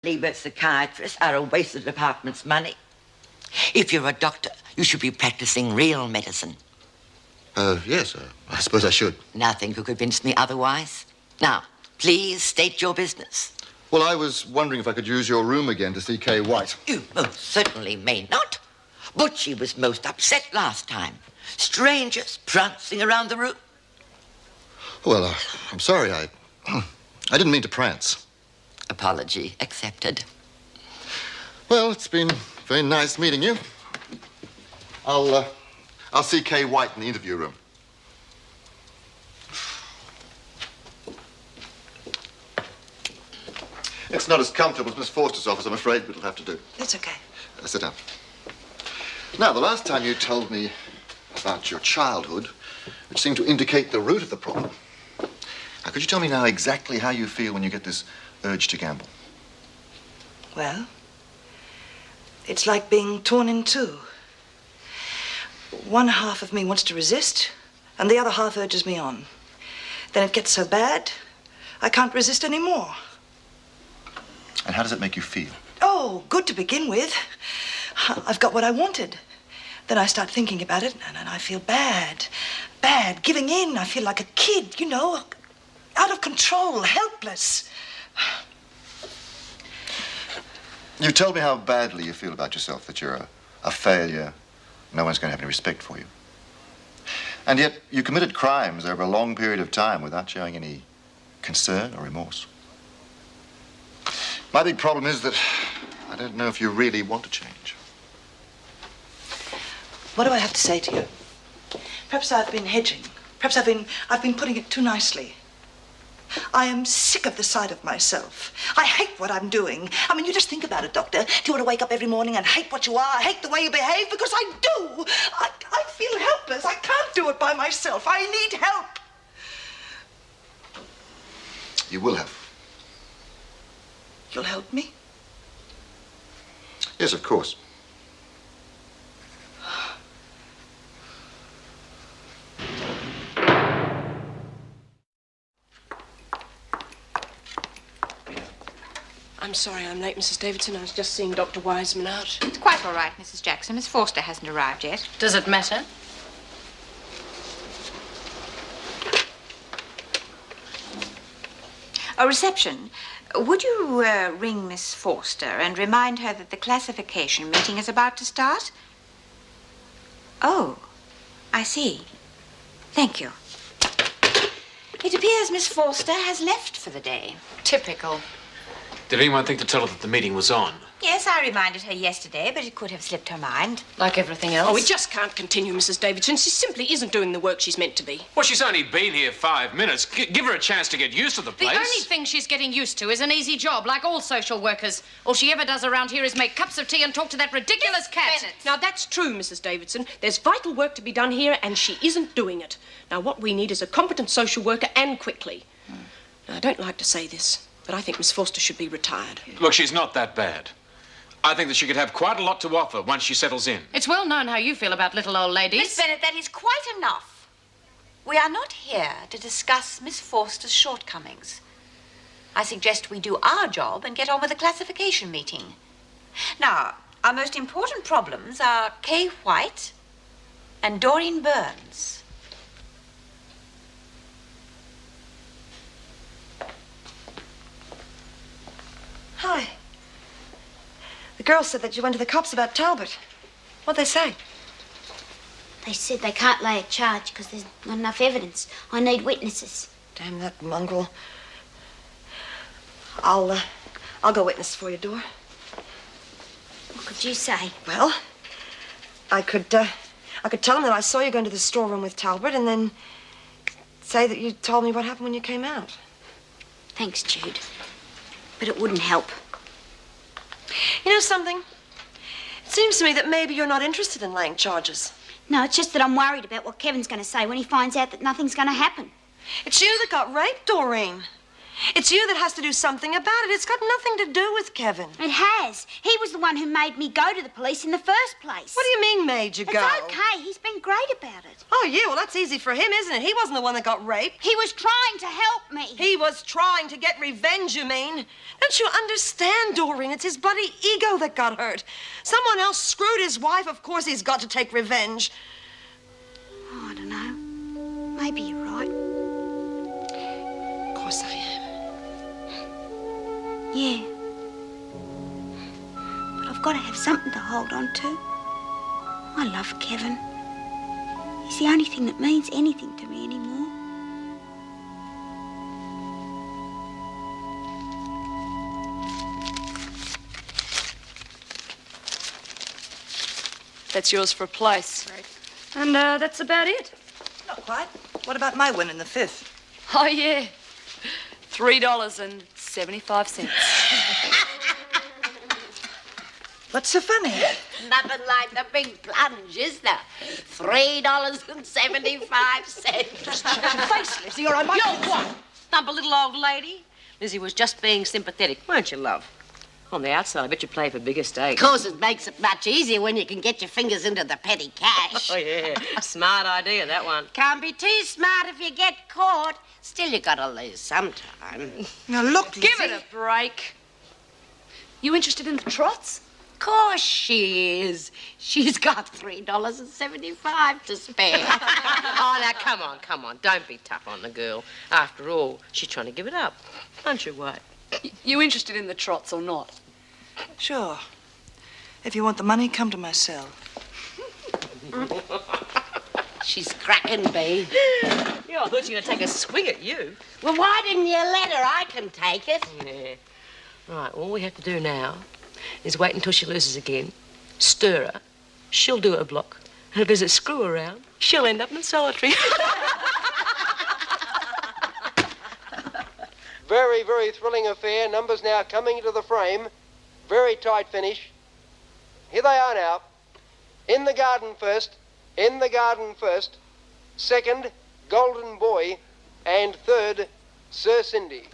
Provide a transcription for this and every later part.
But psychiatrists are a waste of the department's money. If you're a doctor, you should be practicing real medicine. Yes, I suppose I should. Nothing could convince me otherwise. Now, please state your business. Well, I was wondering if I could use your room again to see Kay White. You most certainly may not. But she was most upset last time. Strangers prancing around the room. Well, I'm sorry. I didn't mean to prance. Apology accepted. Well, it's been very nice meeting you. I'll see Kay White in the interview room. It's not as comfortable as Miss Forster's office, I'm afraid, but it'll have to do. That's okay. Sit down. Now, the last time you told me about your childhood, which seemed to indicate the root of the problem. Now, could you tell me now exactly how you feel when you get this urge to gamble? Well, it's like being torn in two. One half of me wants to resist, and the other half urges me on. Then it gets so bad, I can't resist anymore. And how does it make you feel? Oh, good to begin with. I've got what I wanted. Then I start thinking about it, and I feel bad. Bad, giving in. I feel like a kid, you know, out of control, helpless. You told me how badly you feel about yourself, that you're a failure. No one's going to have any respect for you. And yet, you committed crimes over a long period of time without showing any concern or remorse. My big problem is that I don't know if you really want to change. What do I have to say to you? Perhaps I've been hedging. Perhaps I've been putting it too nicely. I am sick of the sight of myself. I hate what I'm doing. I mean, you just think about it, Doctor. Do you want to wake up every morning and hate what you are, hate the way you behave? Because I do. I feel helpless. I can't do it by myself. I need help. You will have. You'll help me? Yes, of course. I'm sorry I'm late, Mrs. Davidson. I was just seeing Dr. Wiseman out. It's quite all right, Mrs. Jackson. Miss Forster hasn't arrived yet. Does it matter? A reception. Would you ring Miss Forster and remind her that the classification meeting is about to start? Oh, I see. Thank you. It appears Miss Forster has left for the day. Typical. Did anyone think to tell her that the meeting was on? Yes, I reminded her yesterday, but it could have slipped her mind. Like everything else? Oh, we just can't continue, Mrs. Davidson. She simply isn't doing the work she's meant to be. Well, she's only been here 5 minutes. Give her a chance to get used to the place. The only thing she's getting used to is an easy job, like all social workers. All she ever does around here is make cups of tea and talk to that ridiculous cat. Now, that's true, Mrs. Davidson. There's vital work to be done here, and she isn't doing it. Now, what we need is a competent social worker, and quickly. Now, I don't like to say this, but I think Miss Forster should be retired. Look, she's not that bad. I think that she could have quite a lot to offer once she settles in. It's well known how you feel about little old ladies. Miss Bennet, that is quite enough. We are not here to discuss Miss Forster's shortcomings. I suggest we do our job and get on with the classification meeting. Now, our most important problems are Kay White and Doreen Burns. Hi. The girls said that you went to the cops about Talbot. What'd they say? They said they can't lay a charge because there's not enough evidence. I need witnesses. Damn that mongrel. I'll go witness for you, Dor. What could you say? Well, I could tell them that I saw you go into the storeroom with Talbot and then say that you told me what happened when you came out. Thanks, Jude. But it wouldn't help. You know something? It seems to me that maybe you're not interested in laying charges. No, it's just that I'm worried about what Kevin's going to say when he finds out that nothing's going to happen. It's you that got raped, Doreen. It's you that has to do something about it. It's got nothing to do with Kevin. It has. He was the one who made me go to the police in the first place. What do you mean, made you go? It's okay. He's been great about it. Oh, yeah, well, that's easy for him, isn't it? He wasn't the one that got raped. He was trying to help me. He was trying to get revenge, you mean? Don't you understand, Doreen? It's his bloody ego that got hurt. Someone else screwed his wife. Of course he's got to take revenge. Oh, I don't know. Maybe you're right. Of course I am. Yeah. But I've got to have something to hold on to. I love Kevin. He's the only thing that means anything to me anymore. That's yours for a place. Right. And that's about it. Not quite. What about my win in the fifth? Oh, yeah. $3.75. What's so funny? Nothing like the big plunge, is there? $3.75. Just shut your face, Lizzie, or I might... You what? Stump a little old lady? Lizzie was just being sympathetic, weren't you, love? On the outside, I bet you play for bigger stakes. Of course, it makes it much easier when you can get your fingers into the petty cash. Oh, yeah. Smart idea, that one. Can't be too smart if you get caught. Still, you gotta lose sometime. Now, look, Lizzie. Give it a break. You interested in the trots? Of course she is. She's got $3.75 to spare. Oh, now, come on. Don't be tough on the girl. After all, she's trying to give it up. Aren't you, White? You interested in the trots or not? Sure. If you want the money, come to my cell. She's cracking, Bee. Yeah, I thought you were going to take a swing at you. Well, why didn't you let her? I can take it. Yeah. Right, all we have to do now is wait until she loses again, stir her, she'll do her block, and if there's a screw around, she'll end up in solitary. Very, very thrilling affair. Numbers now coming into the frame. Very tight finish. Here they are now. In the garden first. Second, Golden Boy. And third, Sir Cindy.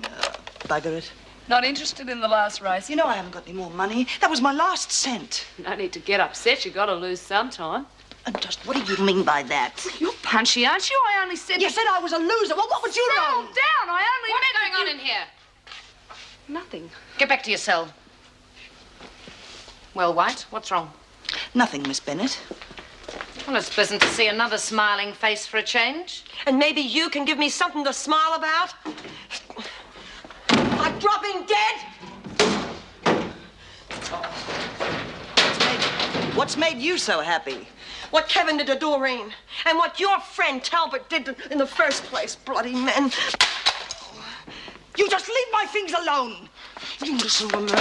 Bugger it. Not interested in the last race? You know I haven't got any more money. That was my last cent. No need to get upset. You got to lose sometime. And just what do you mean by that? You're punchy, aren't you? I only said... You said I was a loser. Well, what would you Settle know? down. I only What's meant going that on you... in here? Nothing. Get back to your cell. Well, White, what's wrong? Nothing, Miss Bennett. Well, it's pleasant to see another smiling face for a change. And maybe you can give me something to smile about? I'm dropping dead. What's made you so happy? What Kevin did to Doreen, and what your friend Talbot did in the first place, bloody men. You just leave my things alone. You listen to me.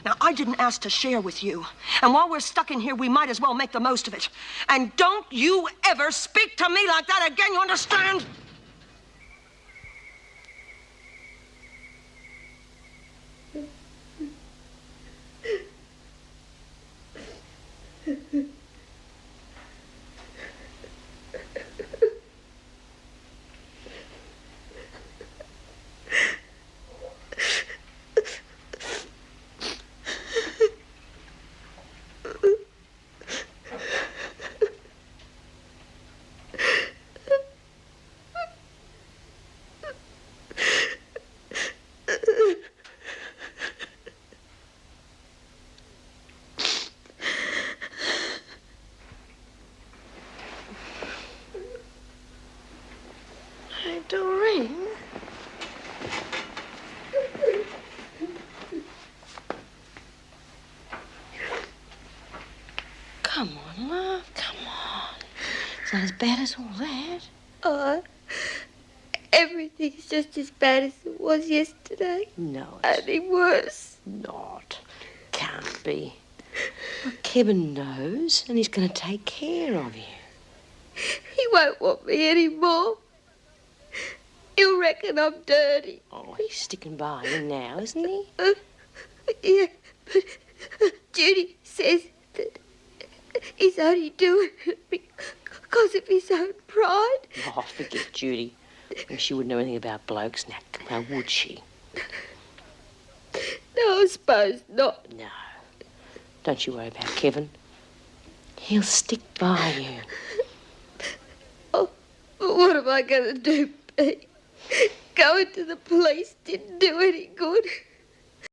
Now, I didn't ask to share with you. And while we're stuck in here, we might as well make the most of it. And don't you ever speak to me like that again, you understand? Doreen? Come on, love. Come on. It's not as bad as all that. Everything's just as bad as it was yesterday. No, it's Only worse. not. Can't be. Well, Kevin knows, and he's going to take care of you. He won't want me anymore. He'll reckon I'm dirty. Oh, he's sticking by you now, isn't he? Yeah, but Judy says that he's only doing it because of his own pride. Oh, forget Judy. She wouldn't know anything about blokes, now would she? No, I suppose not. No. Don't you worry about Kevin. He'll stick by you. Oh, but what am I going to do, Pete? Going to the police didn't do any good.